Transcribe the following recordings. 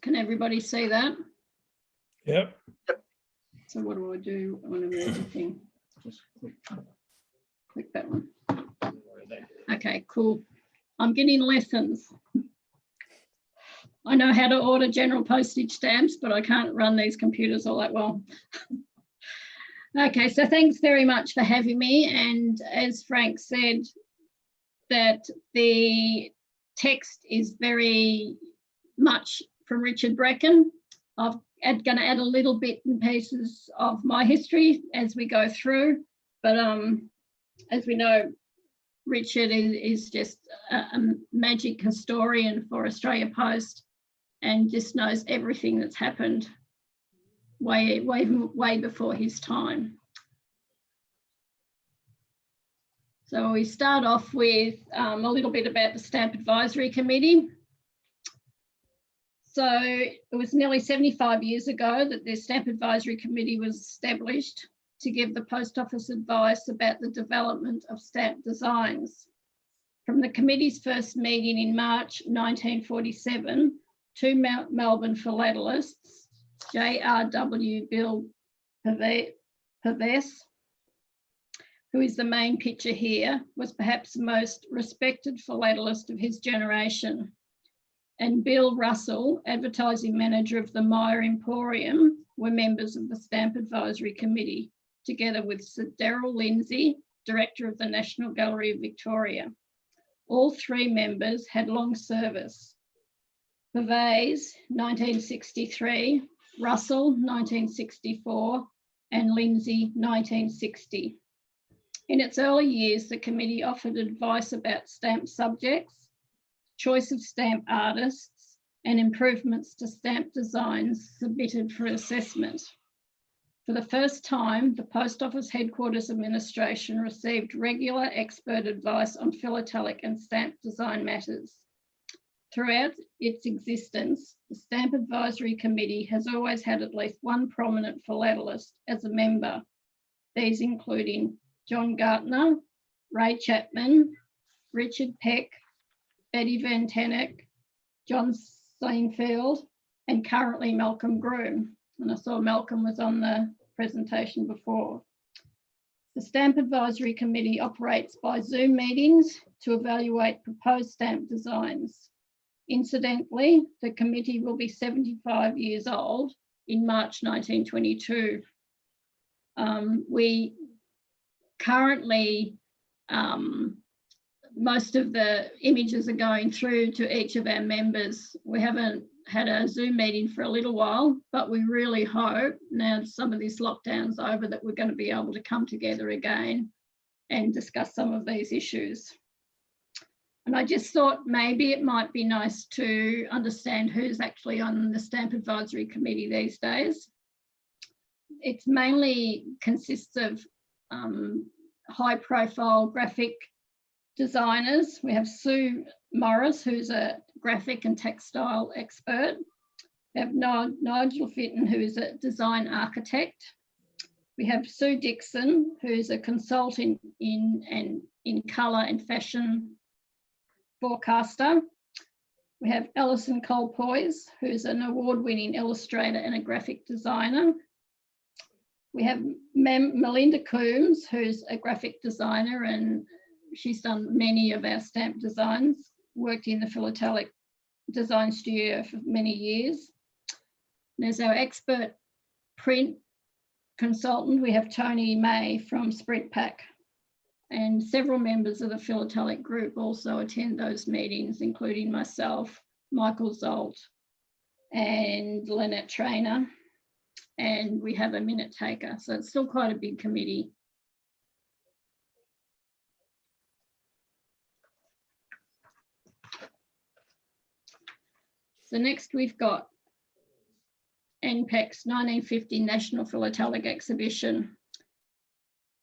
Can everybody see that? Yep. So what do I do? I want to move the thing. Just Click that one. Okay, cool. I'm getting lessons. I know how to order general postage stamps, but I can't run these computers all that well. Okay, so thanks very much for having me. And as Frank said, that the text is very much from Richard Bracken. I'm going to add a little bit and pieces of my history as we go through, but as we know, Richard is just a magic historian for Australia Post and just knows everything that's happened way before his time. So we start off with a little bit about the Stamp Advisory Committee. So it was nearly 75 years ago that the Stamp Advisory Committee was established to give the Post Office advice about the development of stamp designs. From the committee's first meeting in March 1947, two Melbourne philatelists, J.R.W. Bill Pervez, who is the main picture here, was perhaps the most respected philatelist of his generation, and Bill Russell, advertising manager of the Meyer Emporium, were members of the Stamp Advisory Committee, together with Sir Darrell Lindsay, director of the National Gallery of Victoria. All three members had long service. Pervez, 1963, Russell, 1964, and Lindsay, 1960. In its early years, the committee offered advice about stamp subjects, choice of stamp artists, and improvements to stamp designs submitted for assessment. For the first time, the Post Office Headquarters Administration received regular expert advice on philatelic and stamp design matters. Throughout its existence, the Stamp Advisory Committee has always had at least one prominent philatelist as a member, these including John Gartner, Ray Chapman, Richard Peck, Betty Van Tenneck, John Steinfeld, and currently Malcolm Groom. And I saw Malcolm was on the presentation before. The Stamp Advisory Committee operates by Zoom meetings to evaluate proposed stamp designs. Incidentally, the committee will be 75 years old in March 1922. We currently, most of the images are going through to each of our members. We haven't had a Zoom meeting for a little while, but we really hope now some of this lockdown's over that we're going to be able to come together again and discuss some of these issues. And I just thought maybe it might be nice to understand who's actually on the Stamp Advisory Committee these days. It mainly consists of high profile graphic designers. We have Sue Morris, who's a graphic and textile expert. We have Nigel Fitton, who is a design architect. We have Sue Dixon, who's a consultant in colour and fashion forecaster. We have Alison Colpoys, who's an award-winning illustrator and a graphic designer. We have Melinda Coombs, who's a graphic designer, and she's done many of our stamp designs, worked in the Philatelic design studio for many years. And as our expert print consultant, we have Tony May from Sprint Pack. And several members of the Philatelic group also attend those meetings, including myself, Michael Zolt, and Lynette Trainer. And we have a minute taker. So it's still quite a big committee. So next we've got NPEC's 1950 National Philatelic Exhibition.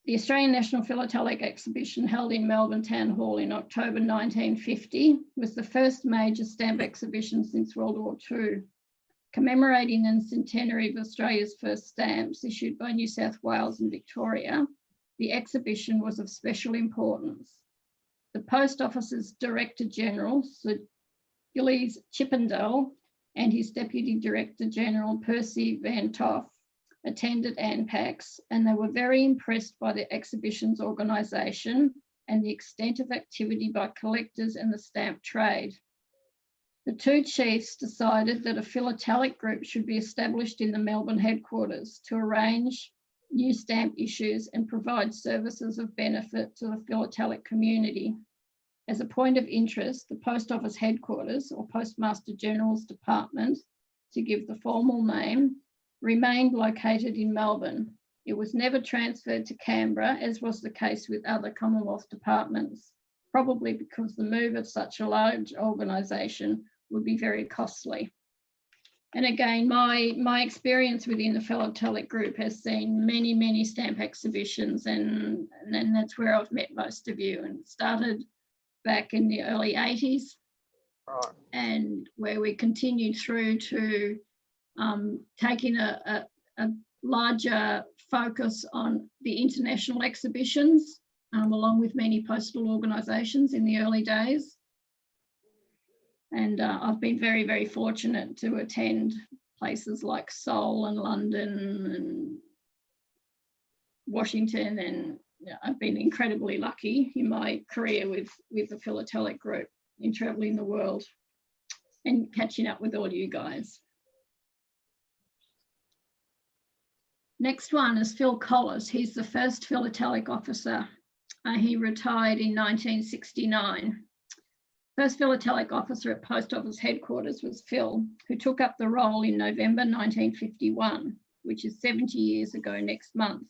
The Australian National Philatelic Exhibition, held in Melbourne Town Hall in October 1950, was the first major stamp exhibition since World War II. Commemorating the centenary of Australia's first stamps issued by New South Wales and Victoria, the exhibition was of special importance. The Post Office's Director General, Sir Gillies Chippendale, and his Deputy Director General, Percy Van Toff, attended ANPAX, and they were very impressed by the exhibition's organisation and the extent of activity by collectors and the stamp trade. The two chiefs decided that a philatelic group should be established in the Melbourne headquarters to arrange new stamp issues and provide services of benefit to the philatelic community. As a point of interest, the Post Office headquarters, or Postmaster General's Department, to give the formal name, remained located in Melbourne. It was never transferred to Canberra, as was the case with other Commonwealth departments, probably because the move of such a large organisation would be very costly. And again, my experience within the Philatelic group has seen many, many stamp exhibitions, and that's where I've met most of you. And it started back in the early 80s, Right. and where we continued through to taking a larger focus on the international exhibitions, along with many postal organisations in the early days. And I've been very, very fortunate to attend places like Seoul and London and Washington, and I've been incredibly lucky in my career with the Philatelic group in travelling the world and catching up with all you guys. Next one is Phil Collis. He's the first Philatelic officer. He retired in 1969. First Philatelic officer at Post Office headquarters was Phil, who took up the role in November 1951, which is 70 years ago next month.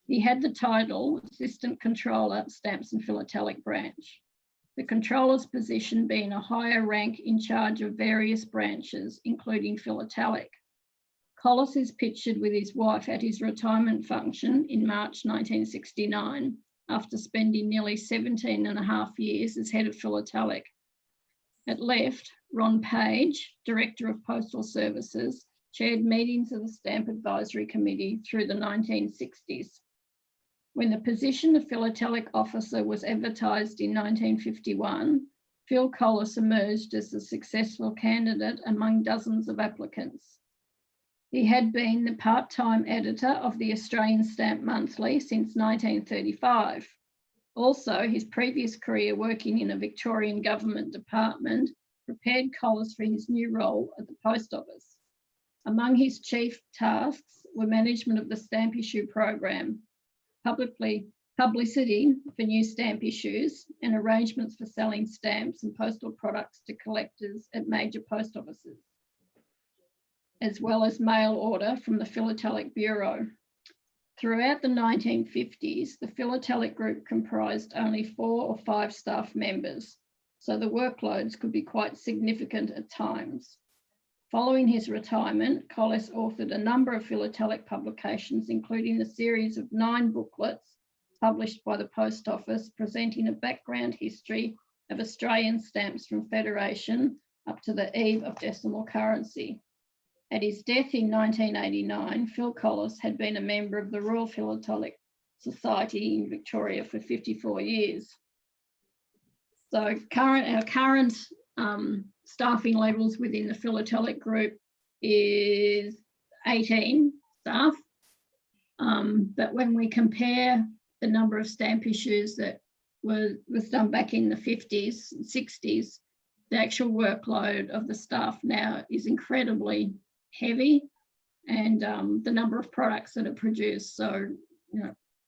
He had the title Assistant Controller, Stamps and Philatelic Branch, the controller's position being a higher rank in charge of various branches, including Philatelic. Collis is pictured with his wife at his retirement function in March 1969, after spending nearly 17.5 years as head of Philatelic. At left, Ron Page, Director of Postal Services, chaired meetings of the Stamp Advisory Committee through the 1960s. When the position of Philatelic officer was advertised in 1951, Phil Collis emerged as the successful candidate among dozens of applicants. He had been the part-time editor of the Australian Stamp Monthly since 1935. Also, his previous career working in a Victorian government department prepared Collis for his new role at the Post Office. Among his chief tasks were management of the stamp issue program, publicity for new stamp issues, and arrangements for selling stamps and postal products to collectors at major post offices, as well as mail order from the Philatelic Bureau. Throughout the 1950s, the Philatelic group comprised only 4 or 5 staff members, so the workloads could be quite significant at times. Following his retirement, Collis authored a number of Philatelic publications, including a series of 9 booklets published by the Post Office, presenting a background history of Australian stamps from Federation up to the eve of decimal currency. At his death in 1989, Phil Collis had been a member of the Royal Philatelic Society in Victoria for 54 years. So our current staffing levels within the Philatelic group is 18 staff. But when we compare the number of stamp issues that was done back in the 50s and 60s, the actual workload of the staff now is incredibly heavy, and the number of products that are produced. So,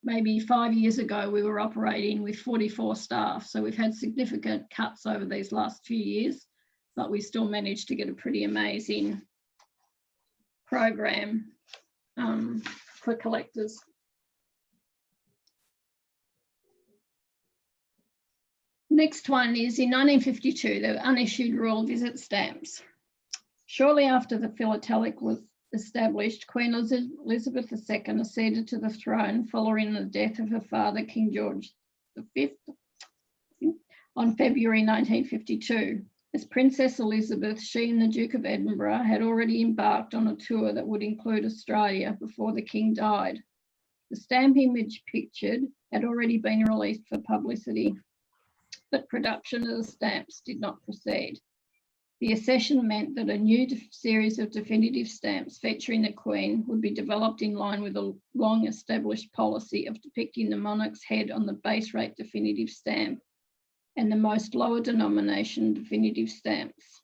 maybe 5 years ago, we were operating with 44 staff. So we've had significant cuts over these last few years, but we still managed to get a pretty amazing program for collectors. Next one is in 1952, there were unissued royal visit stamps. Shortly after the Philatelic was established, Queen Elizabeth II acceded to the throne following the death of her father, King George V, on February 1952. As Princess Elizabeth, she and the Duke of Edinburgh had already embarked on a tour that would include Australia before the King died. The stamp image pictured had already been released for publicity, but production of the stamps did not proceed. The accession meant that a new series of definitive stamps featuring the Queen would be developed in line with a long-established policy of depicting the monarch's head on the base rate definitive stamp and the most lower denomination definitive stamps.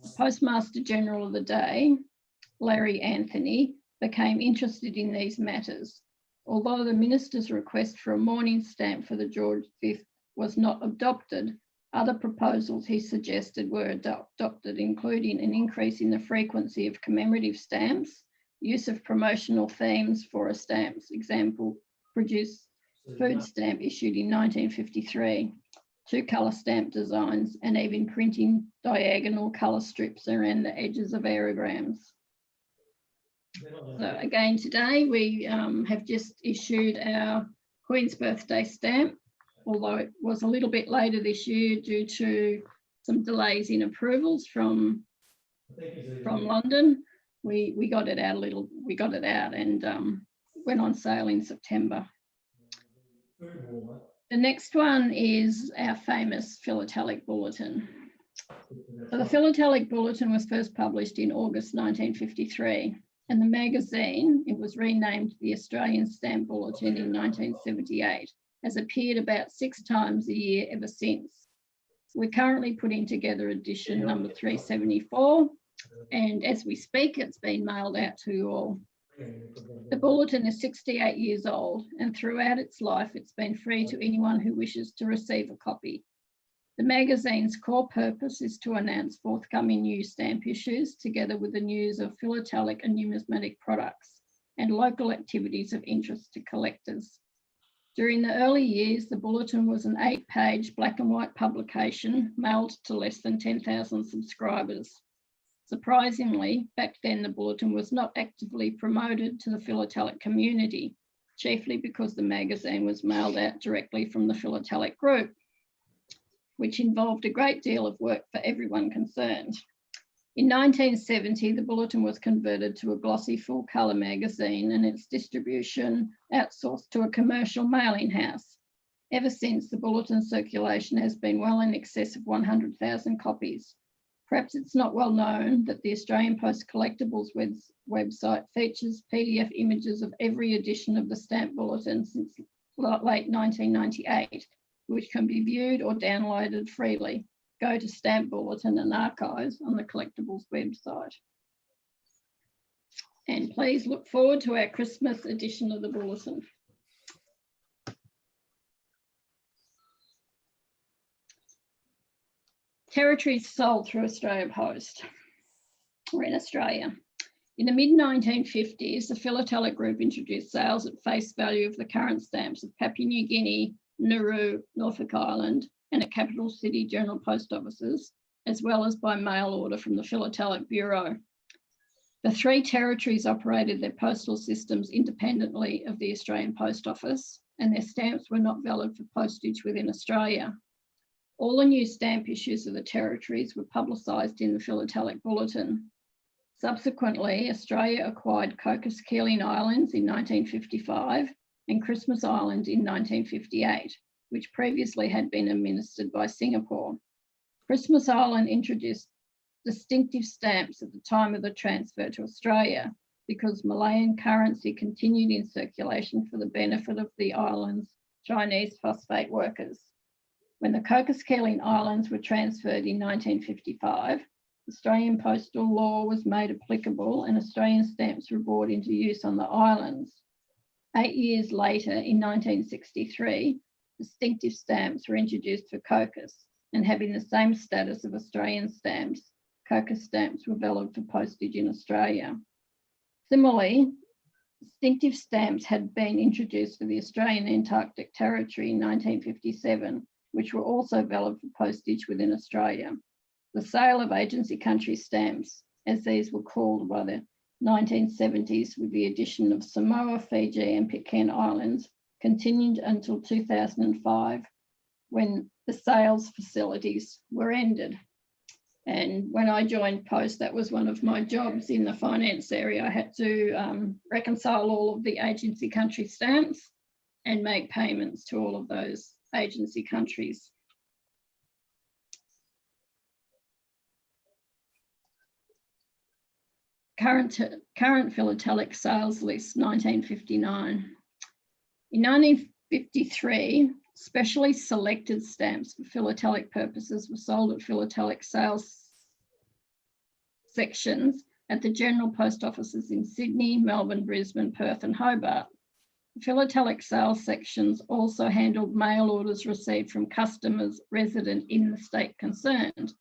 The Postmaster General of the day, Larry Anthony, became interested in these matters. Although the minister's request for a mourning stamp for the George V was not adopted, other proposals he suggested were adopted, including an increase in the frequency of commemorative stamps, use of promotional themes for a stamps, example, produce food stamp issued in 1953, two-colour stamp designs, and even printing diagonal colour strips around the edges of aerograms. So again, today we have just issued our Queen's Birthday stamp, although it was a little bit later this year due to some delays in approvals from London. We got it out and went on sale in September. The next one is our famous Philatelic Bulletin. So the Philatelic Bulletin was first published in August 1953, and the magazine, it was renamed the Australian Stamp Bulletin in 1978, has appeared about 6 times a year ever since. We're currently putting together edition number 374, and as we speak, it's been mailed out to you all. The bulletin is 68 years old, and throughout its life, it's been free to anyone who wishes to receive a copy. The magazine's core purpose is to announce forthcoming new stamp issues, together with the news of philatelic and numismatic products and local activities of interest to collectors. During the early years, the bulletin was an 8-page black and white publication mailed to less than 10,000 subscribers. Surprisingly, back then the bulletin was not actively promoted to the philatelic community, chiefly because the magazine was mailed out directly from the Philatelic group, which involved a great deal of work for everyone concerned. In 1970, the bulletin was converted to a glossy full-colour magazine and its distribution outsourced to a commercial mailing house. Ever since, the bulletin circulation has been well in excess of 100,000 copies. Perhaps it's not well known that the Australian Post Collectibles website features PDF images of every edition of the stamp bulletin since late 1998, which can be viewed or downloaded freely. Go to Stamp Bulletin and Archives on the Collectibles website. And please look forward to our Christmas edition of the bulletin. Territories sold through Australia Post, or in Australia. In the mid-1950s, the Philatelic Group introduced sales at face value of the current stamps of Papua New Guinea, Nauru, Norfolk Island, and at capital city general post offices, as well as by mail order from the Philatelic Bureau. The 3 territories operated their postal systems independently of the Australian Post Office, and their stamps were not valid for postage within Australia. All the new stamp issues of the territories were publicised in the Philatelic Bulletin. Subsequently, Australia acquired Cocos-Keeling Islands in 1955 and Christmas Island in 1958, which previously had been administered by Singapore. Christmas Island introduced distinctive stamps at the time of the transfer to Australia because Malayan currency continued in circulation for the benefit of the island's Chinese phosphate workers. When the Cocos-Keeling Islands were transferred in 1955, Australian postal law was made applicable and Australian stamps were brought into use on the islands. 8 years later, in 1963, distinctive stamps were introduced for Cocos, and having the same status of Australian stamps, Cocos stamps were valid for postage in Australia. Similarly, distinctive stamps had been introduced for the Australian Antarctic Territory in 1957, which were also valid for postage within Australia. The sale of agency country stamps, as these were called by the 1970s with the addition of Samoa, Fiji and Pitcairn Islands, continued until 2005, when the sales facilities were ended. And when I joined Post, that was one of my jobs in the finance area. I had to reconcile all of the agency country stamps and make payments to all of those agency countries. Current philatelic sales list, 1959. In 1953, specially selected stamps for philatelic purposes were sold at philatelic sales sections at the general post offices in Sydney, Melbourne, Brisbane, Perth and Hobart. The philatelic sales sections also handled mail orders received from customers resident in the state concerned.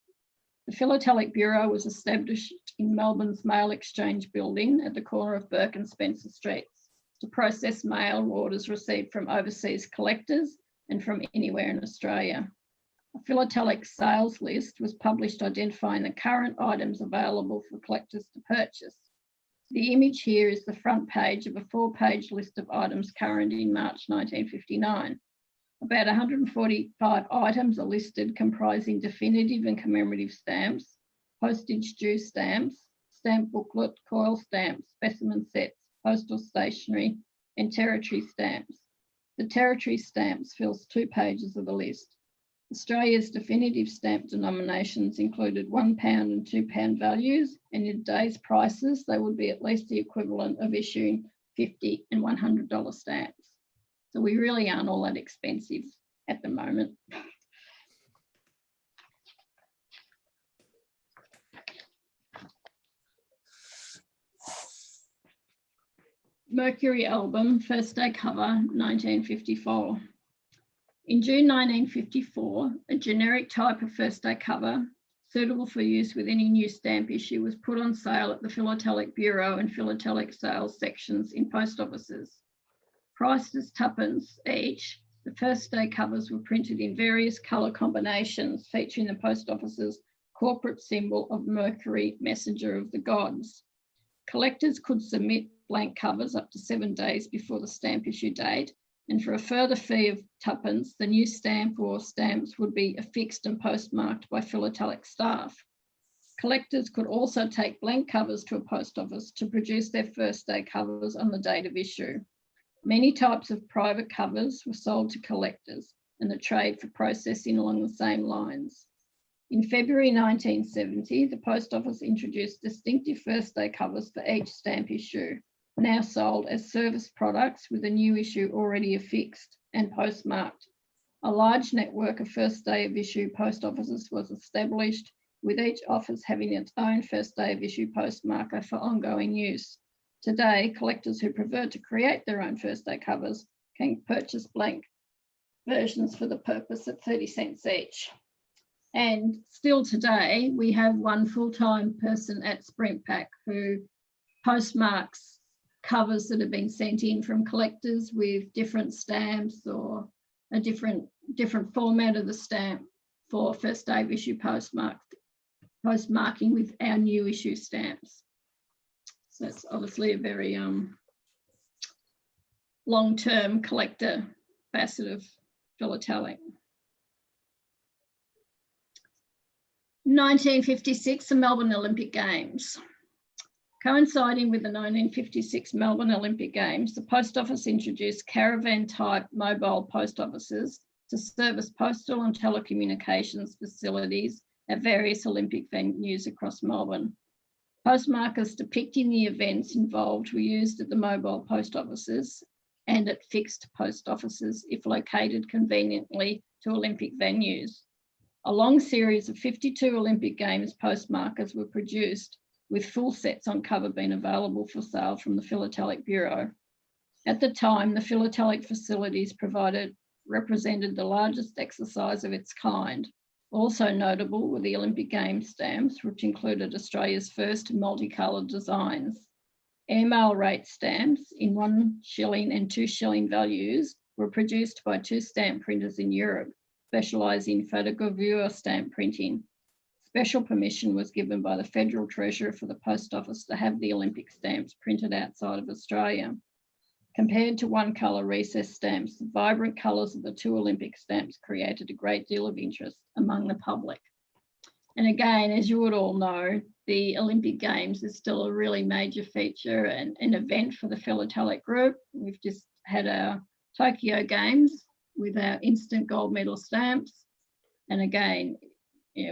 The Philatelic Bureau was established in Melbourne's Mail Exchange building at the corner of Burke and Spencer Streets to process mail orders received from overseas collectors and from anywhere in Australia. A philatelic sales list was published identifying the current items available for collectors to purchase. The image here is the front page of a 4-page list of items current in March 1959. About 145 items are listed, comprising definitive and commemorative stamps, postage due stamps, stamp booklet, coil stamps, specimen sets, postal stationery, and territory stamps. The territory stamps fills 2 pages of the list. Australia's definitive stamp denominations included £1 and £2 values, and in today's prices, they would be at least the equivalent of issuing $50 and $100 stamps. So we really aren't all that expensive at the moment. Mercury album, first day cover, 1954. In June 1954, a generic type of first day cover suitable for use with any new stamp issue was put on sale at the Philatelic Bureau and Philatelic sales sections in post offices. Priced as tuppence each, the first day covers were printed in various colour combinations featuring the post office's corporate symbol of Mercury, messenger of the gods. Collectors could submit blank covers up to 7 days before the stamp issue date, and for a further fee of tuppence, the new stamp or stamps would be affixed and postmarked by philatelic staff. Collectors could also take blank covers to a post office to produce their first day covers on the date of issue. Many types of private covers were sold to collectors and the trade for processing along the same lines. In February 1970, the Post Office introduced distinctive first day covers for each stamp issue, now sold as service products with a new issue already affixed and postmarked. A large network of first day of issue post offices was established, with each office having its own first day of issue postmarker for ongoing use. Today, collectors who prefer to create their own first day covers can purchase blank versions for the purpose at 30 cents each. And still today, we have one full-time person at Sprintpack who postmarks covers that have been sent in from collectors with different stamps or a different format of the stamp for first day of issue postmarking with our new issue stamps. So it's obviously a very long-term collector facet of philatelic. 1956, the Melbourne Olympic Games. Coinciding with the 1956 Melbourne Olympic Games, the Post Office introduced caravan-type mobile post offices to service postal and telecommunications facilities at various Olympic venues across Melbourne. Postmarkers depicting the events involved were used at the mobile post offices and at fixed post offices if located conveniently to Olympic venues. A long series of 52 Olympic Games postmarkers were produced, with full sets on cover being available for sale from the Philatelic Bureau. At the time, the Philatelic facilities represented the largest exercise of its kind. Also notable were the Olympic Games stamps, which included Australia's first multicoloured designs. Airmail rate stamps in 1 shilling and 2 shilling values were produced by 2 stamp printers in Europe, specialising in photogravure stamp printing. Special permission was given by the Federal Treasurer for the Post Office to have the Olympic stamps printed outside of Australia. Compared to one-colour recess stamps, the vibrant colours of the 2 Olympic stamps created a great deal of interest among the public. And again, as you would all know, the Olympic Games is still a really major feature and an event for the Philatelic Group. We've just had our Tokyo Games with our instant gold medal stamps. And again,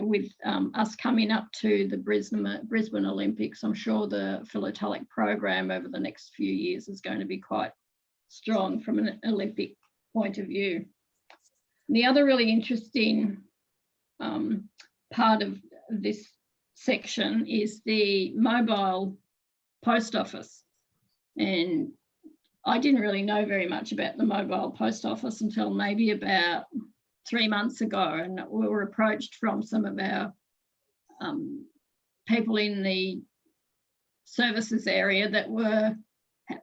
with us coming up to the Brisbane Olympics, I'm sure the Philatelic program over the next few years is going to be quite strong from an Olympic point of view. And the other really interesting part of this section is the mobile post office. And I didn't really know very much about the mobile post office until maybe about 3 months ago, and we were approached from some of our people in the services area that were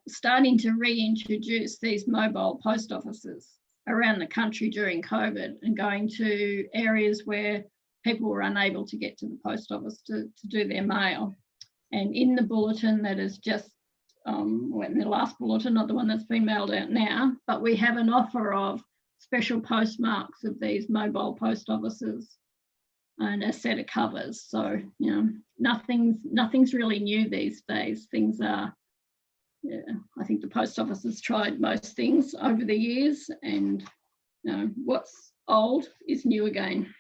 starting to reintroduce these mobile post offices around the country during COVID, and going to areas where people were unable to get to the post office to do their mail. And in the bulletin that is just, in the last bulletin, not the one that's been mailed out now, but we have an offer of special postmarks of these mobile post offices and a set of covers. So, you know, nothing's really new these days. Things are, yeah, I think the post office has tried most things over the years, and you know, what's old is new again.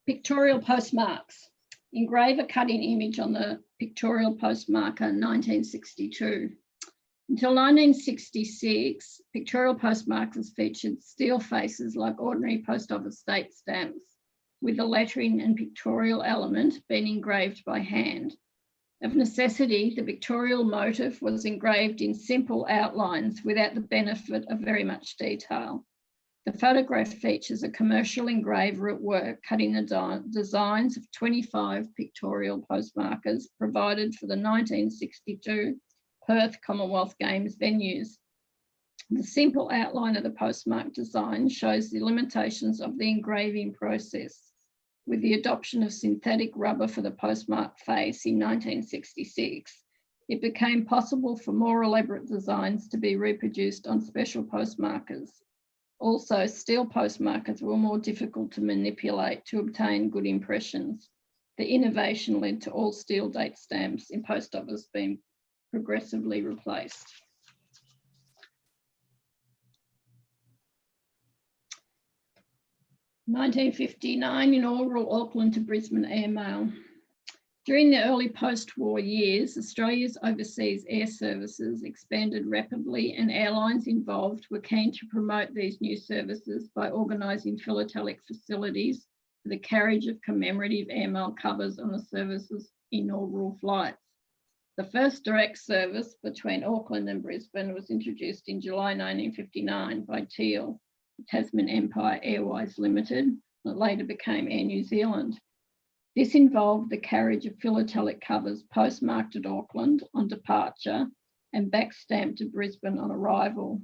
Pictorial postmarks. Engrave a cutting image on the pictorial postmarker 1962. Until 1966, pictorial postmarkers featured steel faces like ordinary post office date stamps, with the lettering and pictorial element being engraved by hand. Of necessity, the pictorial motif was engraved in simple outlines without the benefit of very much detail. The photograph features a commercial engraver at work cutting the designs of 25 pictorial postmarkers provided for the 1962 Perth Commonwealth Games venues. The simple outline of the postmark design shows the limitations of the engraving process. With the adoption of synthetic rubber for the postmark face in 1966, it became possible for more elaborate designs to be reproduced on special postmarkers. Also, steel postmarkers were more difficult to manipulate to obtain good impressions. The innovation led to all steel date stamps in post office being progressively replaced. In 1959, inaugural Auckland to Brisbane air mail. During the early post-war years, Australia's overseas air services expanded rapidly, and airlines involved were keen to promote these new services by organising philatelic facilities for the carriage of commemorative airmail covers on the service's inaugural flights. The first direct service between Auckland and Brisbane was introduced in July 1959 by Teal, Tasman Empire Airways Limited, that later became Air New Zealand. This involved the carriage of philatelic covers postmarked at Auckland on departure and backstamped to Brisbane on arrival.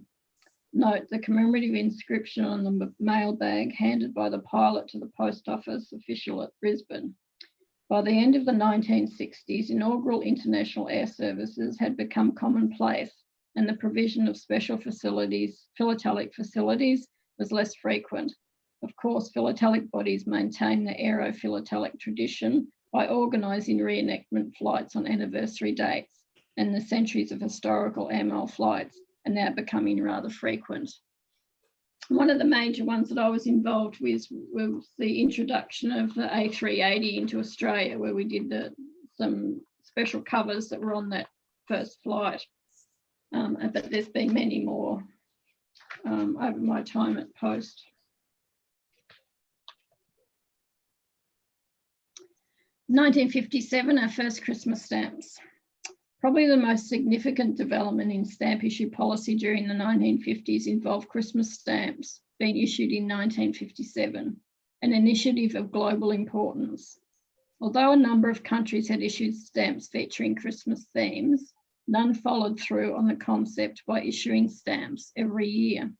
Note the commemorative inscription on the mail bag handed by the pilot to the post office official at Brisbane. By the end of the 1960s, inaugural international air services had become commonplace, and the provision of special facilities, philatelic facilities, was less frequent. Of course, philatelic bodies maintain the aero-philatelic tradition by organising reenactment flights on anniversary dates, and the centuries of historical airmail flights are now becoming rather frequent. One of the major ones that I was involved with was the introduction of the A380 into Australia, where we did some special covers that were on that first flight. But there's been many more over my time at Post. In 1957, our first Christmas stamps. Probably the most significant development in stamp issue policy during the 1950s involved Christmas stamps being issued in 1957, an initiative of global importance. Although a number of countries had issued stamps featuring Christmas themes, none followed through on the concept by issuing stamps every year.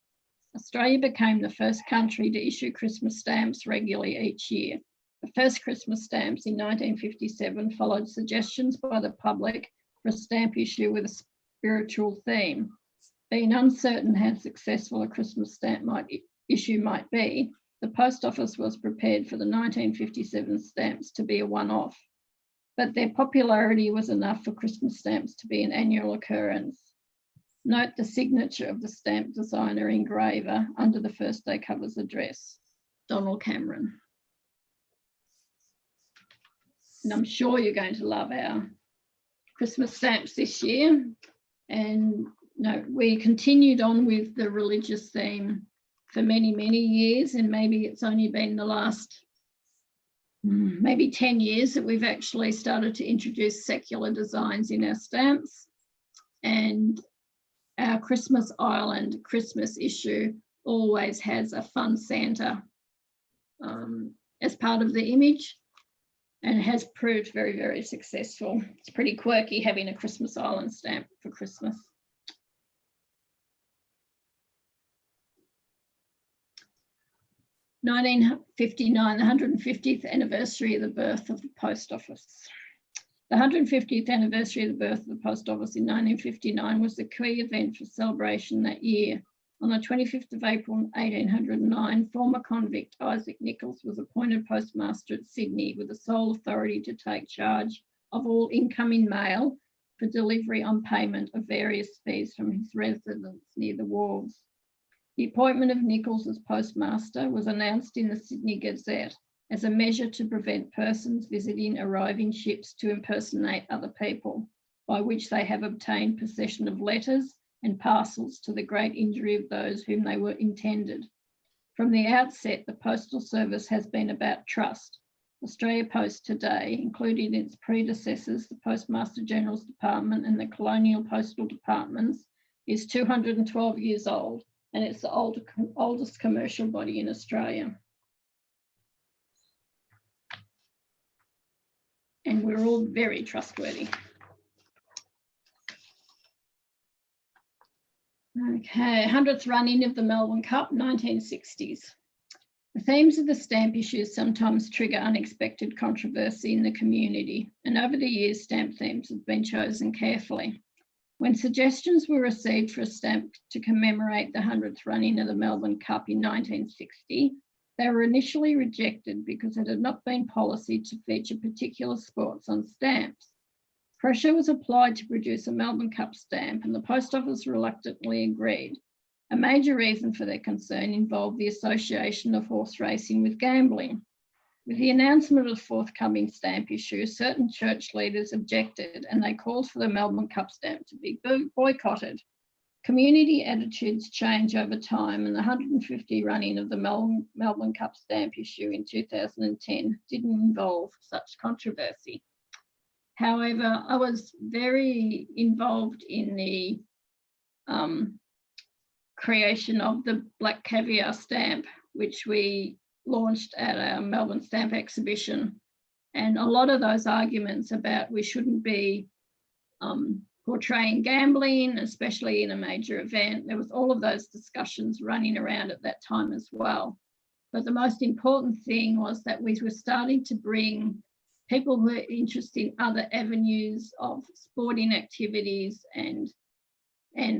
Australia became the first country to issue Christmas stamps regularly each year. The first Christmas stamps in 1957 followed suggestions by the public for a stamp issue with a spiritual theme. Being uncertain how successful a Christmas stamp issue might be, the post office was prepared for the 1957 stamps to be a one-off. but their popularity was enough for Christmas stamps to be an annual occurrence. Note the signature of the stamp designer engraver under the first day cover's address, Donald Cameron. And I'm sure you're going to love our Christmas stamps this year. And no, we continued on with the religious theme for many, many years, and maybe it's only been the last maybe 10 years that we've actually started to introduce secular designs in our stamps. And our Christmas Island Christmas issue always has a fun Santa as part of the image, and has proved very, very successful. It's pretty quirky having a Christmas Island stamp for Christmas. (1959), the 150th anniversary of the birth of the Post Office. The 150th anniversary of the birth of the Post Office in 1959 was the key event for celebration that year. On the 25th of April 1809, former convict Isaac Nichols was appointed postmaster at Sydney with the sole authority to take charge of all incoming mail for delivery on payment of various fees from his residence near the wharves. The appointment of Nichols as postmaster was announced in the Sydney Gazette as a measure to prevent persons visiting arriving ships to impersonate other people, by which they have obtained possession of letters and parcels to the great injury of those whom they were intended. From the outset, the Postal Service has been about trust. Australia Post today, including its predecessors, the Postmaster General's Department and the Colonial Postal Departments, is 212 years old, and it's the oldest commercial body in Australia. And we're all very trustworthy. Okay, 100th run-in of the Melbourne Cup, 1960s. The themes of the stamp issues sometimes trigger unexpected controversy in the community, and over the years, stamp themes have been chosen carefully. When suggestions were received for a stamp to commemorate the 100th run-in of the Melbourne Cup in 1960, they were initially rejected because it had not been policy to feature particular sports on stamps. Pressure was applied to produce a Melbourne Cup stamp, and the Post Office reluctantly agreed. A major reason for their concern involved the association of horse racing with gambling. With the announcement of the forthcoming stamp issue, certain church leaders objected, and they called for the Melbourne Cup stamp to be boycotted. Community attitudes change over time, and the 150 run-in of the Melbourne Cup stamp issue in 2010 didn't involve such controversy. However, I was very involved in the creation of the Black Caviar stamp, which we launched at our Melbourne Stamp Exhibition. And a lot of those arguments about we shouldn't be portraying gambling, especially in a major event, there was all of those discussions running around at that time as well. But the most important thing was that we were starting to bring people who are interested in other avenues of sporting activities and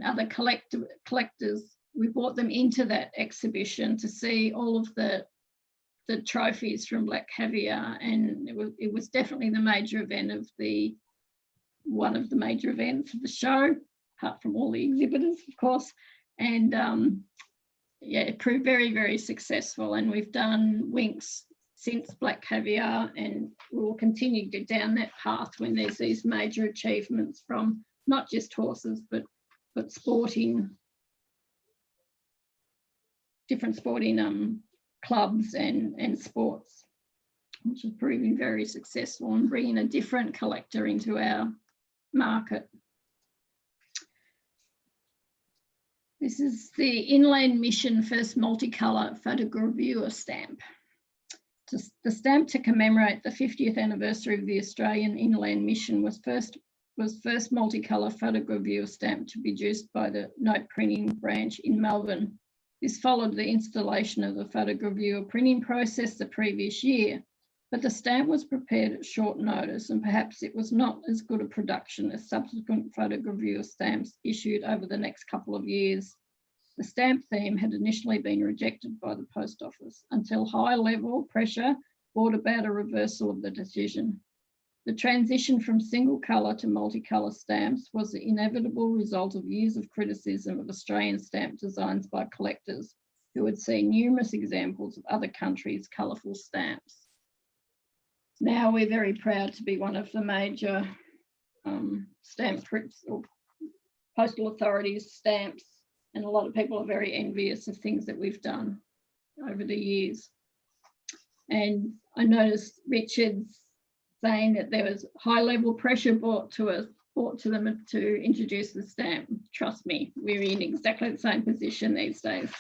other collectors. We brought them into that exhibition to see all of the trophies from Black Caviar, and it was definitely the major event of one of the major events of the show, apart from all the exhibitors, of course. And yeah, it proved very, very successful, and we've done Winks since Black Caviar, and we will continue to go down that path when there's these major achievements from not just horses, but sporting, different sporting clubs and sports, which is proving very successful and bringing a different collector into our market. This is the Inland Mission first multicolour photogravure stamp. The stamp to commemorate the 50th anniversary of the Australian Inland Mission was first multicolour photogravure stamp to be produced by the note printing branch in Melbourne. This followed the installation of the photogravure printing process the previous year, but the stamp was prepared at short notice, and perhaps it was not as good a production as subsequent photogravure stamps issued over the next couple of years. The stamp theme had initially been rejected by the Post Office until high-level pressure brought about a reversal of the decision. The transition from single colour to multicolour stamps was the inevitable result of years of criticism of Australian stamp designs by collectors who had seen numerous examples of other countries' colourful stamps. Now we're very proud to be one of the major stamp or postal authorities stamps, and a lot of people are very envious of things that we've done over the years. And I noticed Richard's saying that there was high-level pressure brought to them to introduce the stamp. Trust me, we're in exactly the same position these days.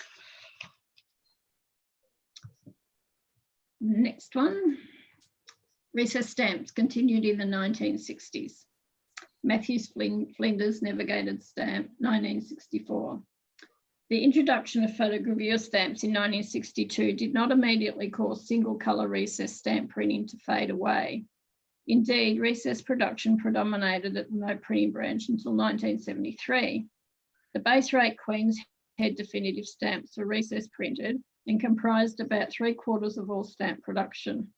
Next one. Recess stamps continued in the 1960s. Matthews Flinders Navigated Stamp, 1964. The introduction of photogravure stamps in 1962 did not immediately cause single colour recess stamp printing to fade away. Indeed, recess production predominated at the note printing branch until 1973. The base rate Queen's Head definitive stamps were recess printed and comprised about 3/4 of all stamp production.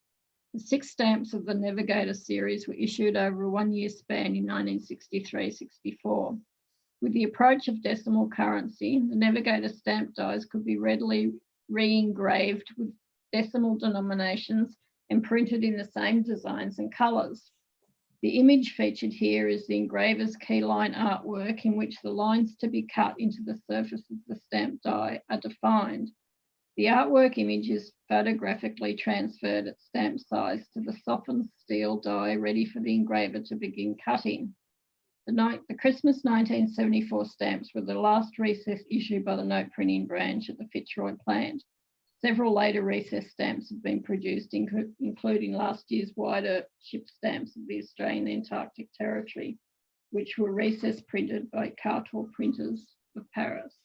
The 6 stamps of the Navigator series were issued over a 1-year span in 1963-64. With the approach of decimal currency, the Navigator stamp dies could be readily re-engraved with decimal denominations and printed in the same designs and colours. The image featured here is the engraver's keyline artwork in which the lines to be cut into the surface of the stamp die are defined. The artwork image is photographically transferred at stamp size to the softened steel die ready for the engraver to begin cutting. The Christmas 1974 stamps were the last recess issued by the note printing branch at the Fitzroy plant. Several later recess stamps have been produced, including last year's wider ship stamps of the Australian Antarctic Territory, which were recess printed by Cartor Printers of Paris.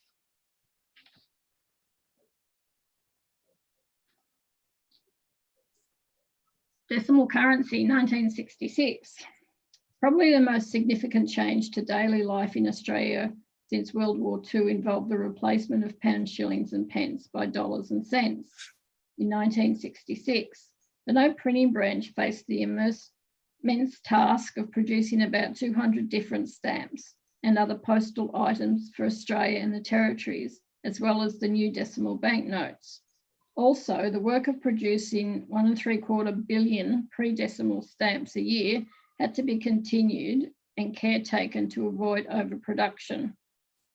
Decimal currency, 1966. Probably the most significant change to daily life in Australia since World War II involved the replacement of pounds, shillings and pence by dollars and cents. In 1966, the note printing branch faced the immense task of producing about 200 different stamps and other postal items for Australia and the territories, as well as the new decimal banknotes. Also, the work of producing 1 3/4 billion pre-decimal stamps a year had to be continued and care taken to avoid overproduction.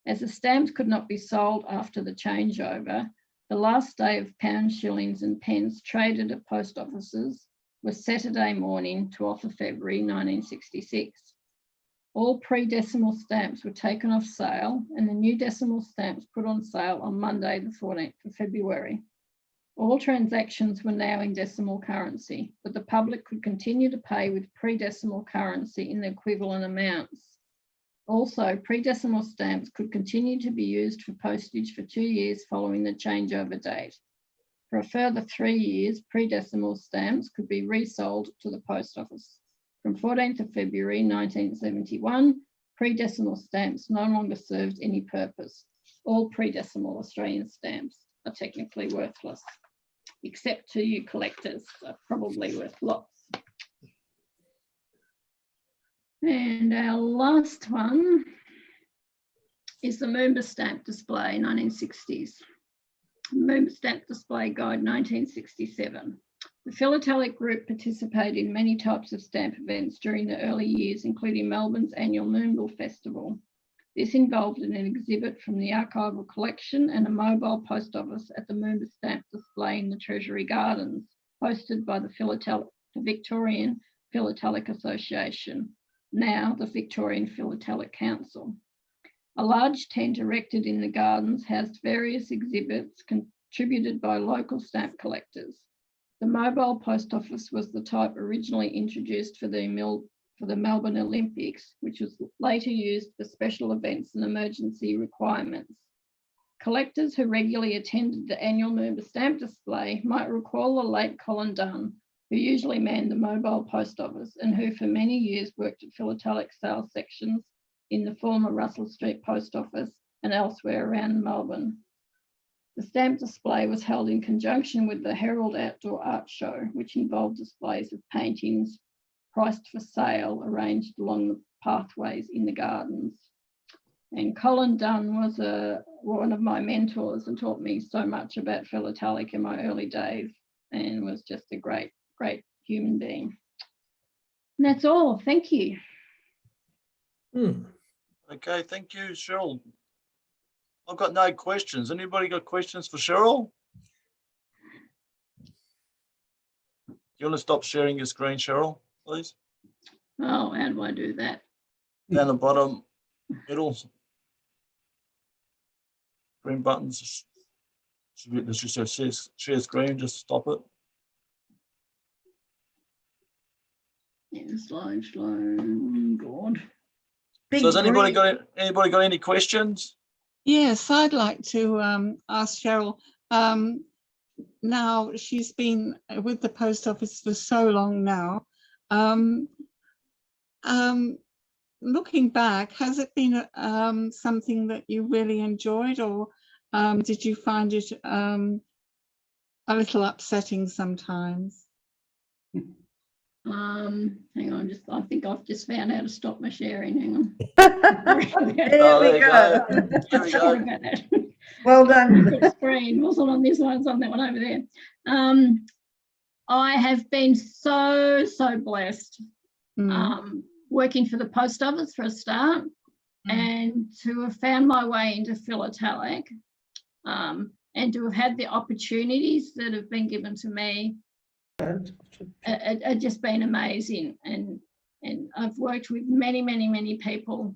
As the stamps could not be sold after the changeover, the last day of pounds, shillings and pence traded at post offices was Saturday morning, 12th of February 1966. All pre-decimal stamps were taken off sale and the new decimal stamps put on sale on Monday, the 14th of February. All transactions were now in decimal currency, but the public could continue to pay with pre-decimal currency in the equivalent amounts. Also, pre-decimal stamps could continue to be used for postage for 2 years following the changeover date. For a further 3 years, pre-decimal stamps could be resold to the post office. From 14th of February 1971, pre-decimal stamps no longer served any purpose. All pre-decimal Australian stamps are technically worthless, except to you collectors, are probably worth lots. And our last one is the Moomba stamp display, 1960s. Moomba stamp display guide, 1967. The Philatelic group participated in many types of stamp events during the early years, including Melbourne's annual Moomba Festival. This involved an exhibit from the archival collection and a mobile post office at the Moomba stamp display in the Treasury Gardens, hosted by the Victorian Philatelic Association, now the Victorian Philatelic Council. A large tent erected in the gardens housed various exhibits contributed by local stamp collectors. The mobile post office was the type originally introduced for the Melbourne Olympics, which was later used for special events and emergency requirements. Collectors who regularly attended the annual Moomba stamp display might recall the late Colin Dunn, who usually manned the mobile post office and who for many years worked at Philatelic sales sections in the former Russell Street Post Office and elsewhere around Melbourne. The stamp display was held in conjunction with the Herald Outdoor Art Show, which involved displays of paintings, priced for sale, arranged along the pathways in the gardens. And Colin Dunn was one of my mentors and taught me so much about Philatelic in my early days, and was just a great, great human being. And that's all. Thank you. Okay, thank you, Cheryl. I've got no questions. Anybody got questions for Cheryl? Do you want to stop sharing your screen, Cheryl, please? Oh, how do I do that? Down the bottom, middle. Green buttons. Let's just say share screen, just stop it. Yeah, slow, God. So has anybody got any questions? Yes, I'd like to ask Cheryl. Now she's been with the post office for so long now. Looking back, has it been something that you really enjoyed, or did you find it a little upsetting sometimes? Hang on, I think I've just found how to stop my sharing. Hang on. There we go. Sorry about that. Well done. The screen wasn't on this one, it's on that one over there. I have been so blessed working for the post office for a start, and to have found my way into Philatelic, and to have had the opportunities that have been given to me. It's just been amazing, and I've worked with many people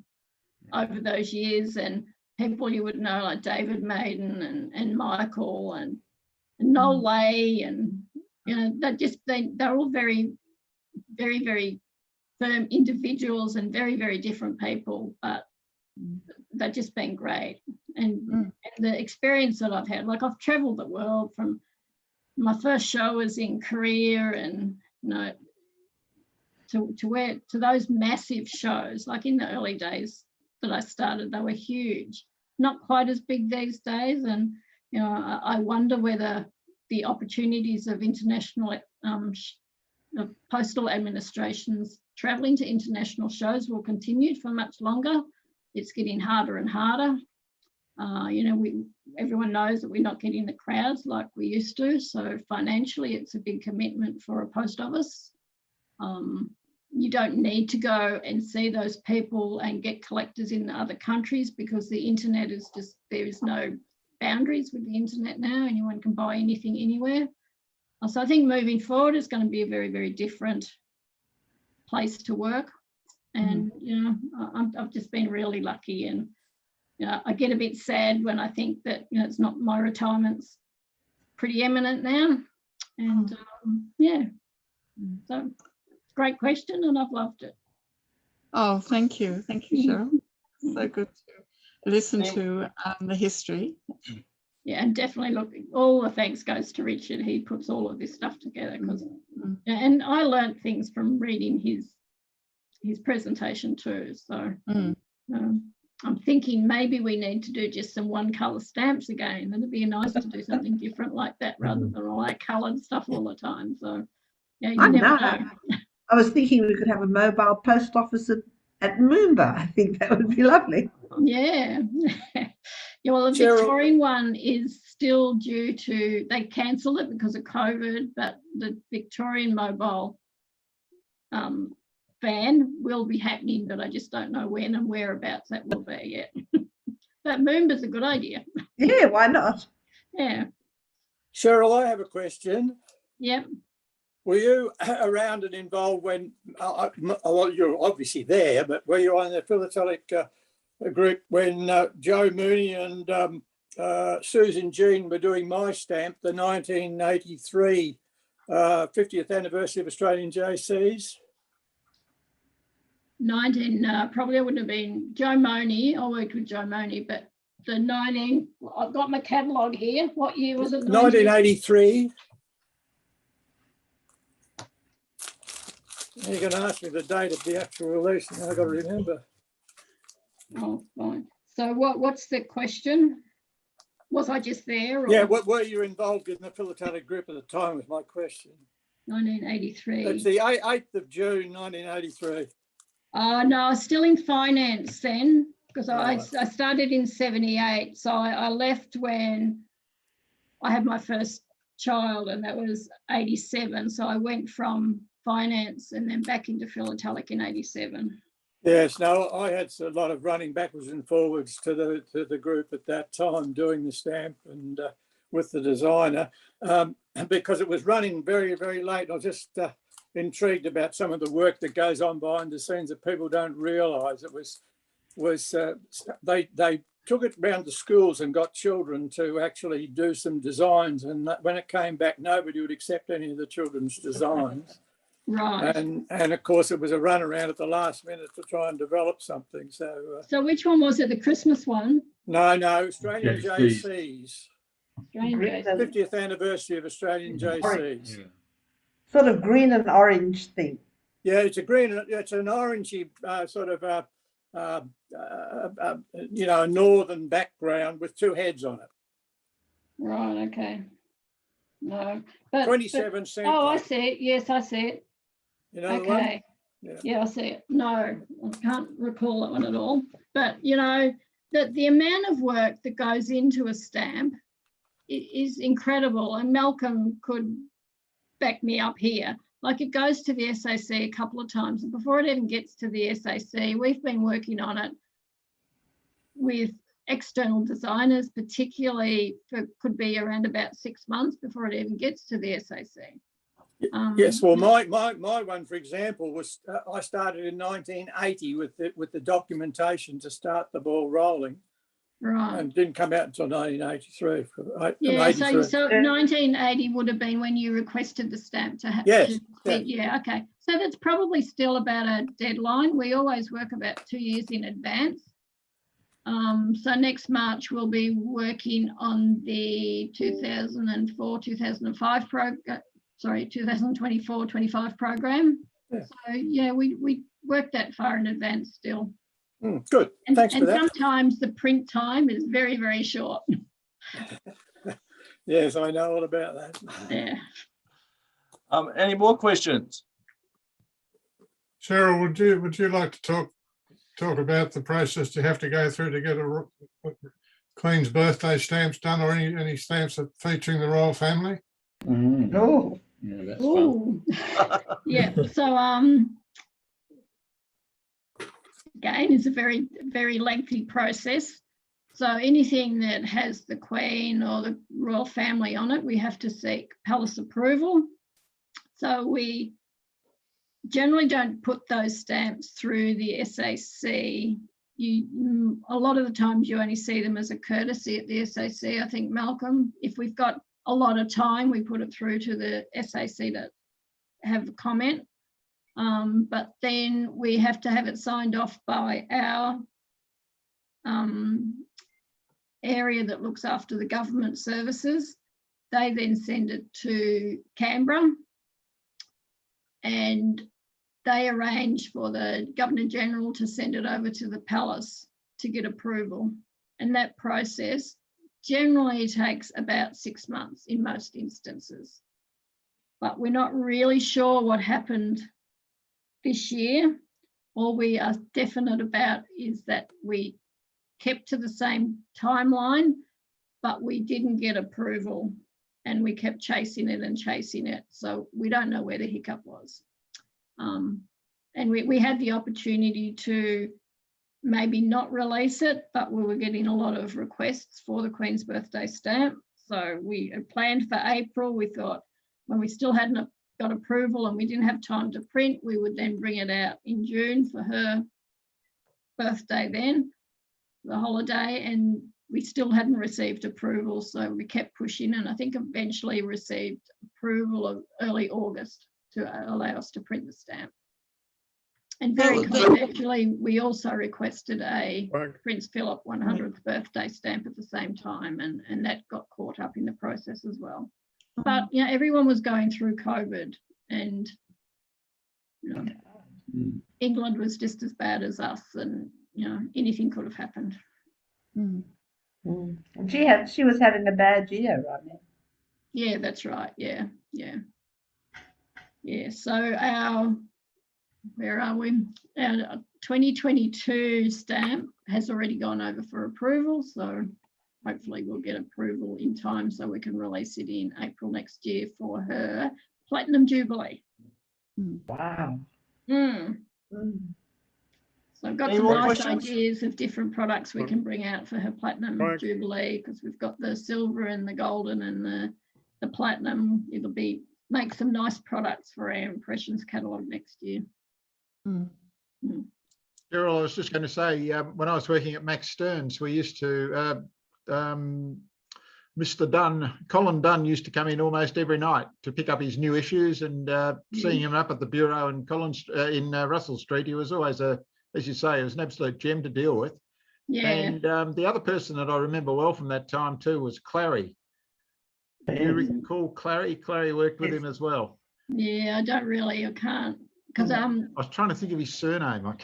over those years, and people you would know like David Maiden and Michael and Noel Lay, and you know, they're all very firm individuals and very different people, but they've just been great. And the experience that I've had, like I've traveled the world. From my first show was in Korea, and you know, to those massive shows, like in the early days that I started, they were huge, not quite as big these days. And you know, I wonder whether the opportunities of international of postal administrations traveling to international shows will continue for much longer. It's getting harder and harder. You know, everyone knows that we're not getting the crowds like we used to. So financially, it's a big commitment for a post office. You don't need to go and see those people and get collectors in other countries, because the internet is just, there is no boundaries with the internet now. Anyone can buy anything anywhere. So I think moving forward is going to be a very different place to work. And you know, I've just been really lucky, and you know, I get a bit sad when I think that, you know, it's not, my retirement's pretty imminent now. And yeah, so great question, and I've loved it. Oh, thank you, Cheryl. So good to listen to the history. Yeah, and definitely look, all the thanks goes to Richard. He puts all of this stuff together, because and I learned things from reading his presentation too. So I'm thinking maybe we need to do just some one colour stamps again. It'd be nice to do something different like that, rather than all that coloured stuff all the time. So yeah, you never know. I was thinking we could have a mobile post office at Moomba. I think that would be lovely. Yeah. Yeah, well, the Cheryl, Victorian one is still due to, they cancelled it because of COVID, but the Victorian mobile van will be happening, but I just don't know when and whereabouts that will be yet. But Moomba's a good idea. Yeah, why not? Yeah. Cheryl, I have a question. Yep. Were you around and involved when, well, you're obviously there, but were you on the Philatelic group when Joe Mooney and Susan Jean were doing my stamp, the 1983 50th anniversary of Australian JCs? Probably I wouldn't have been Joe Money. I worked with Joe Money, but the 19, I've got my catalogue here. What year was it? 1983. You're going to ask me the date of the actual release, and I've got to remember. Oh, fine. So what's the question? Was I just there? Or? Yeah, were you involved in the Philatelic group at the time was my question. 1983. It's the 8th of June, 1983. Oh, no, I was still in finance then because I Right. started in 78. So I left when I had my first child, and that was 87. So I went from finance and then back into Philatelic in 87. Yes, no, I had a lot of running backwards and forwards to the group at that time, doing the stamp and with the designer, because it was running very, very late. I was just intrigued about some of the work that goes on behind the scenes that people don't realise. It was they took it round to schools and got children to actually do some designs, and when it came back, nobody would accept any of the children's designs. Right. And of course, it was a run around at the last minute to try and develop something. So So which one was it? The Christmas one? no, Australian JCs. JCs, Australian Green Jason. and 50th anniversary of Australian JCs. Yeah. sort of green and orange thing. Yeah, it's a green, it's an orangey sort of a northern background with two heads on it. Right. Okay. No. But 27 cent. oh, I see it. Yes, I see it. You know the one? Okay. Yeah. Yeah, I see it. No, I can't recall that one at all. But you know that the amount of work that goes into a stamp is incredible, and Malcolm could back me up here. Like, it goes to the SAC a couple of times, and before it even gets to the SAC, we've been working on it with external designers, particularly could be around about 6 months before it even gets to the SAC. Yes, well, my one, for example, was I started in 1980 with the documentation to start the ball rolling, Right. and didn't come out until 1983. Yeah, so 83. 1980 would have been when you requested the stamp to have. Yes, Yeah, okay. So that's probably still about a deadline. We always work about 2 years in advance. So next March we'll be working on the 2004-2005 program. Sorry, 2024-25 program. Yeah. So yeah, we work that far in advance still. Good. And, Thanks for and that. sometimes the print time is very, very short. Yes, I know all about that. Yeah. Any more questions? Cheryl, would you like to talk about the process you have to go through to get a Queen's birthday stamps done, or any stamps that featuring the royal family? Oh, Yeah, that's fun. Ooh. Yeah. So again, it's a very, very lengthy process. So anything that has the Queen or the royal family on it, we have to seek palace approval. So we generally don't put those stamps through the SAC. A lot of the times you only see them as a courtesy at the SAC. I think, Malcolm, if we've got a lot of time, we put it through to the SAC to have a comment. But then we have to have it signed off by our area that looks after the government services. They then send it to Canberra, and they arrange for the Governor General to send it over to the palace to get approval. And that process generally takes about 6 months in most instances. But we're not really sure what happened this year. All we are definite about is that we kept to the same timeline, but we didn't get approval, and we kept chasing it. So we don't know where the hiccup was. And we had the opportunity to maybe not release it, but we were getting a lot of requests for the Queen's birthday stamp. So we had planned for April. We thought when we still hadn't got approval and we didn't have time to print, we would then bring it out in June for her birthday then, the holiday, and we still hadn't received approval. So we kept pushing, and I think eventually received approval of early August to allow us to print the stamp. And very confidentially, we also requested a Prince Philip 100th birthday stamp at the same time, and that got caught up in the process as well. But you know, everyone was going through COVID, and you know, England was just as bad as us, and you know, anything could have happened. and she was having a bad year right now. Yeah, that's right. Yeah. Yeah, so where are we? Our 2022 stamp has already gone over for approval, so hopefully we'll get approval in time so we can release it in April next year for her Platinum Jubilee. Wow. Mm. Mm. So I've got Any some more nice questions? ideas of different products we can bring out for her Platinum Right. Jubilee, because we've got the silver and the golden and the platinum. It'll be make some nice products for our impressions catalogue next year. Mm. Cheryl, I was just going to say, when I was working at Max Stearns, we used to, Mr. Dunn, Colin Dunn used to come in almost every night to pick up his new issues, and seeing him up at the bureau in Russell Street, he was always as you say, it was an absolute gem to deal with. Yeah. And the other person that I remember well from that time too was Clary. Do you recall Clary? Clary worked with him as well. Yeah, I don't really, I can't, because I was trying to think of his surname.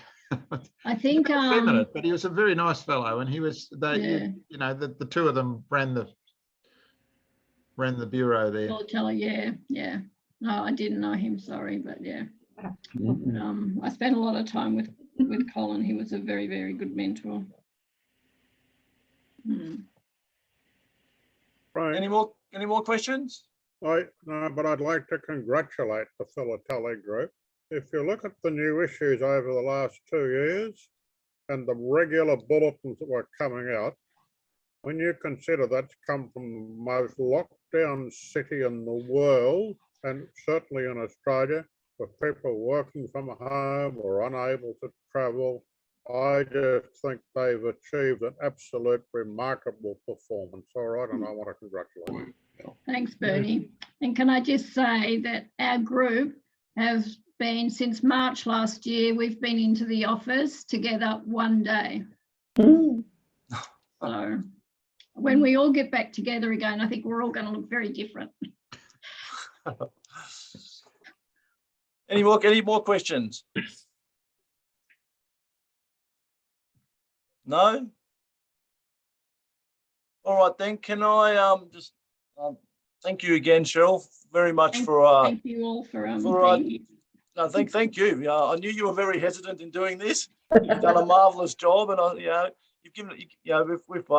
I think Effeminate, but he was a very nice fellow, and he was yeah. you know, the two of them ran the bureau there. Philtelic, yeah. No, I didn't know him, sorry, but yeah. I spent a lot of time with Colin. He was a very, very good mentor. Right. Any more questions? No, but I'd like to congratulate the Philatelic group. If you look at the new issues over the last 2 years and the regular bulletins that were coming out, when you consider that's come from the most locked down city in the world, and certainly in Australia, with people working from home or unable to travel, I just think they've achieved an absolute remarkable performance. All right, and I want to congratulate you. Thanks, Bernie. And can I just say that our group has been, since March last year, we've been into the office together one day. So when we all get back together again, I think we're all going to look very different. Any more questions? No? All right then, can I just thank you again, Cheryl, very much for Thank you all for being here. no, thank you. I knew you were very hesitant in doing this. You've done a marvelous job, and you've given it, with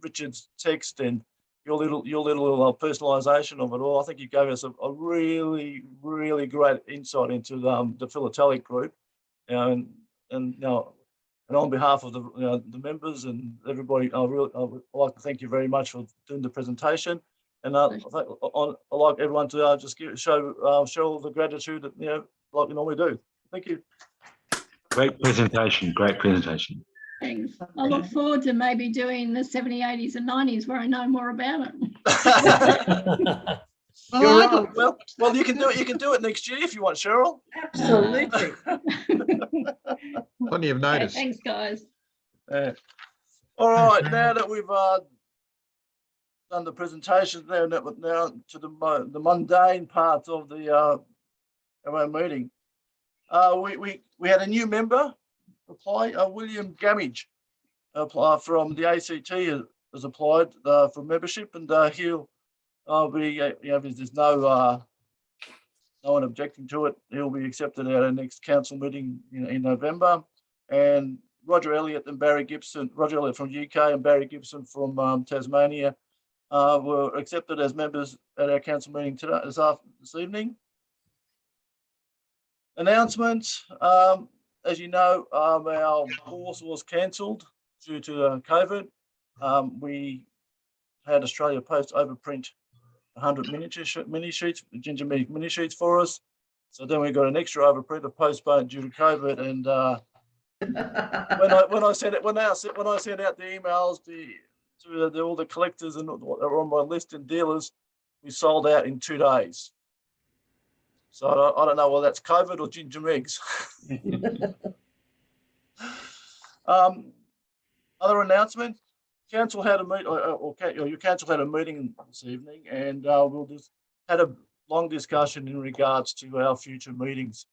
Richard's text and your little personalisation of it all. I think you gave us a really, really great insight into the Philatelic group, and on behalf of the members and everybody, I'd like to thank you very much for doing the presentation. And I'd like everyone to just show Cheryl the gratitude that like we normally do. Thank you. Great presentation. Great presentation. Thanks. I look forward to maybe doing the 70s, 80s and 90s where I know more about it. Well, you can do it. You can do it next year if you want, Cheryl. Absolutely. Plenty of notice. Okay, thanks, guys. All right, Cheryl. now that we've done the presentation, now to the mundane part of our meeting. We had a new member apply, William Gamage, from the ACT has applied for membership, and he'll be, if there's no one objecting to it, he'll be accepted at our next council meeting in November. And Roger Elliott and Barry Gibson, Roger Elliott from UK and Barry Gibson from Tasmania, were accepted as members at our council meeting today, this evening. Announcements. As you know, our course was cancelled due to COVID. We had Australia Post overprint 100 mini sheets, ginger mini sheets for us. So then we got an extra overprint of postponed due to COVID. And when I sent out the emails to all the collectors and that were on my list and dealers, we sold out in 2 days. So I don't know whether that's COVID or ginger eggs. Other announcements. Council had a meeting, your council had a meeting this evening, and we'll just had a long discussion in regards to our future meetings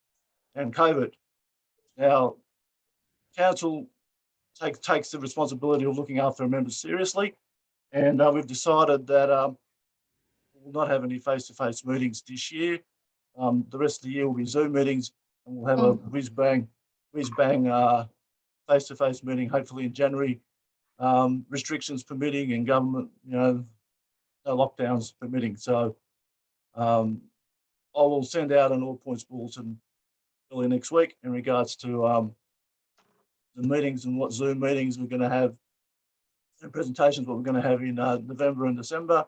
and COVID. Now, council takes the responsibility of looking after our members seriously, and we've decided that we'll not have any face-to-face meetings this year. the rest of the year will be Zoom meetings, and we'll have a whiz bang face-to-face meeting, hopefully in January. Restrictions permitting and government, no lockdowns permitting. So I will send out an all points bulletin early next week in regards to the meetings and what Zoom meetings we're going to have and presentations what we're going to have in November and December.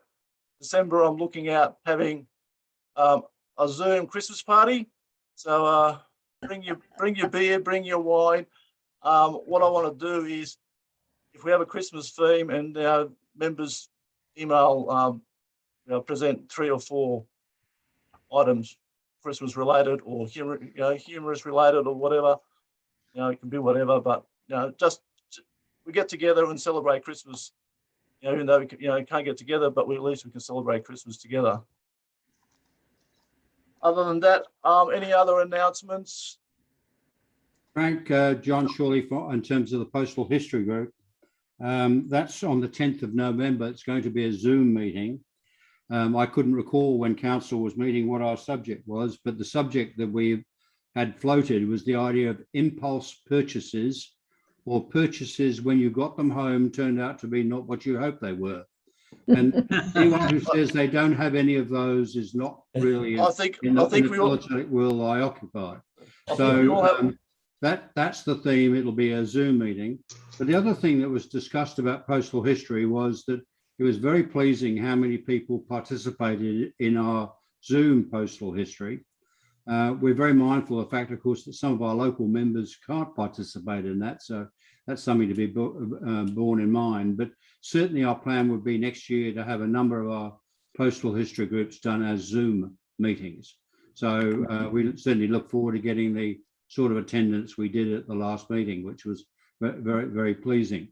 December, I'm looking at having a Zoom Christmas party. So bring your beer, bring your wine. What I want to do is, if we have a Christmas theme and our members email, present 3 or 4 items, Christmas related or humorous related or whatever. It can be whatever, but just we get together and celebrate Christmas. Even though we can't get together, but at least we can celebrate Christmas together. Other than that, any other announcements? Frank, John Shorley, in terms of the Postal History Group, that's on the 10th of November. It's going to be a Zoom meeting. I couldn't recall when council was meeting what our subject was, but the subject that we had floated was the idea of impulse purchases, or purchases when you got them home turned out to be not what you hoped they were. And anyone who says they don't have any of those is not really in the Philatelic world I occupy. So that's the theme. It'll be a Zoom meeting. But the other thing that was discussed about postal history was that it was very pleasing how many people participated in our Zoom postal history. We're very mindful of the fact, of course, that some of our local members can't participate in that. So that's something to be borne in mind. But certainly our plan would be next year to have a number of our postal history groups done as Zoom meetings. So we certainly look forward to getting the sort of attendance we did at the last meeting, which was very, very pleasing.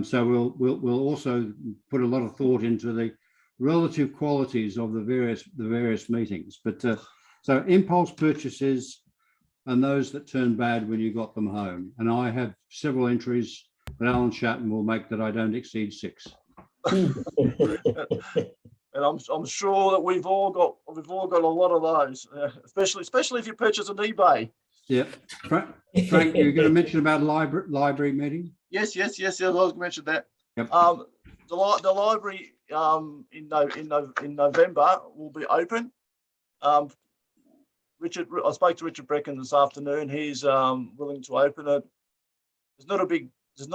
So we'll also put a lot of thought into the relative qualities of the various meetings. But so impulse purchases and those that turn bad when you got them home. And I have several entries, but Alan Shatton will make that I don't exceed 6. And I'm sure that we've all got a lot of those, especially if you purchase an eBay. Yeah, Frank, you're going to mention about library meeting? Yes. I was going to mention that. Yep. The library in November will be open. I spoke to Richard Brecken this afternoon. He's willing to open it. There's not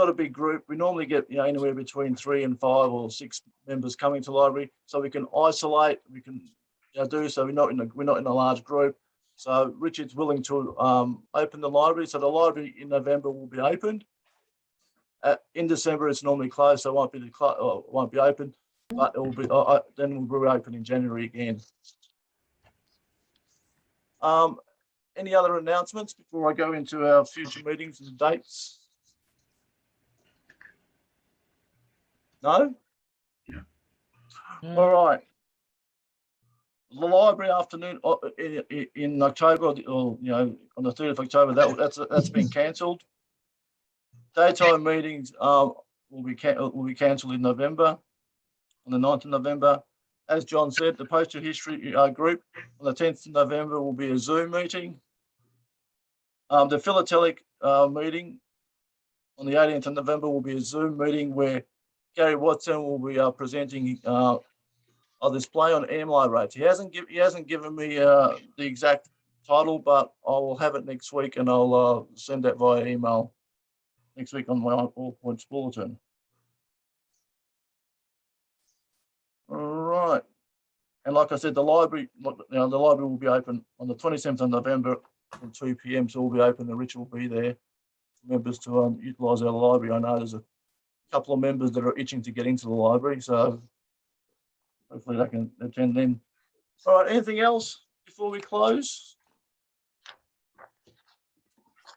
a big group. We normally get anywhere between 3 and 5 or 6 members coming to library, so we can isolate. We can do so. We're not in a large group. So Richard's willing to open the library. So the library in November will be opened. In December, it's normally closed, so it won't be open. But it will be then we'll reopen in January again. Any other announcements before I go into our future meetings and dates? No? Yeah. All right. The library afternoon in October, or on the 30th of October, that's been cancelled. Daytime meetings will be cancelled in November, on the 9th of November. As John said, the Postal History group on the 10th of November will be a Zoom meeting. The Philtelic meeting on the 18th of November will be a Zoom meeting where Gary Watson will be presenting a display on AMLI rates. He hasn't given me the exact title, but I will have it next week, and I'll send that via email next week on my all points bulletin. All right, and like I said, the library will be open on the 27th of November from 2 p.m. So we'll be open, and Rich will be there for members to utilise our library. I know there's a couple of members that are itching to get into the library, so hopefully they can attend then. All right, anything else before we close?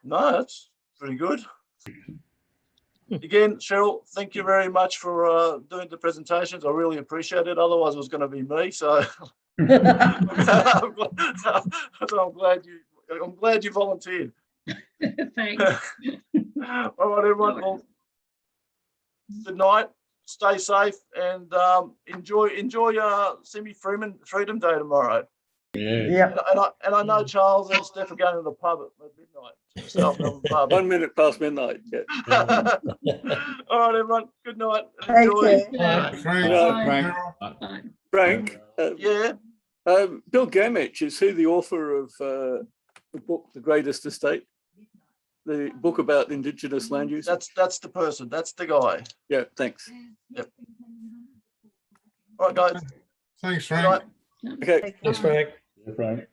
No, that's pretty good. Again, Cheryl, thank you very much for doing the presentations. I really appreciate it. Otherwise, it was going to be me. So I'm glad you volunteered. Thanks. All right, everyone. Well, good night. Stay safe and enjoy Semi Freedom Day tomorrow. Yeah. And I know Charles and Steph are going to the pub at midnight. South Melbourne pub. 1 minute past midnight. Yeah. All right, everyone. Good night. Take Enjoy. care. Frank, Frank, Yeah. Bill Gamich, is he the author of the book, The Greatest Estate? The book about Indigenous land use? That's the person. That's the guy. Yeah, thanks. Yep. All right, guys. Thanks, Good night. Frank. Okay. Take care. Frank.